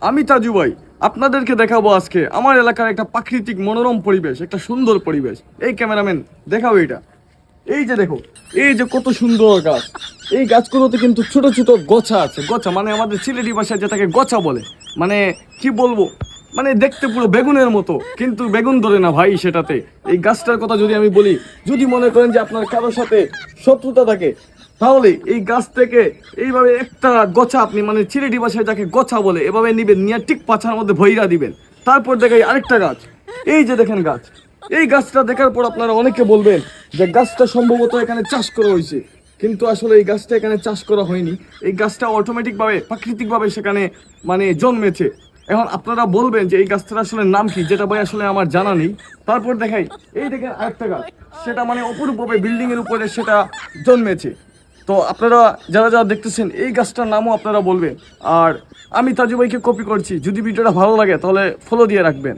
আমি তাজু ভাই আপনাদেরকে দেখাবো আজকে আমার এলাকার একটা প্রাকৃতিক মনোরম পরিবেশ, একটা সুন্দর পরিবেশ। এই ক্যামেরাম্যান দেখাবো এটা। এই যে দেখো, এই যে কত সুন্দর গাছ। এই গাছগুলোতে কিন্তু ছোট ছোট গোছা আছে। গোছা মানে আমাদের সিলেটি ভাষায় যেটাকে গোছা বলে। মানে কি বলবো, মানে দেখতে পুরো বেগুনের মতো, কিন্তু বেগুন ধরে না ভাই সেটাতে। এই গাছটার কথা যদি আমি বলি, যদি মনে করেন যে আপনার কারোর সাথে শত্রুতা থাকে, তাহলে এই গাছ থেকে এইভাবে একটা গোছা আপনি মানে চিলেটি ভাষায় যাকে গোছা বলে এভাবে নিবেন, নিয়ে ঠিক পাছার মধ্যে ভইরা দিবেন। তারপর দেখাই আরেকটা গাছ। এই যে দেখেন গাছ, এই গাছটা দেখার পর আপনারা অনেকে বলবেন যে গাছটা সম্ভবত এখানে চাষ করা হয়েছে, কিন্তু আসলে এই গাছটা এখানে চাষ করা হয়নি। এই গাছটা অটোমেটিকভাবে প্রাকৃতিকভাবে সেখানে মানে জন্মেছে। এখন আপনারা বলবেন যে এই গাছটার আসলে নাম কি, যেটা ভাই আসলে আমার জানা নেই। তারপর দেখাই এই দেখেন আরেকটা গাছ, সেটা মানে অপরূপভাবে বিল্ডিং এর উপরে সেটা জন্মেছে। তো আপনারা যারা যারা দেখতেছেন এই গাছটার নামও আপনারা বলবেন। আর আমি তাজু ভাইকে কপি করছি। যদি ভিডিওটা ভালো লাগে তাহলে ফলো দিয়ে রাখবেন।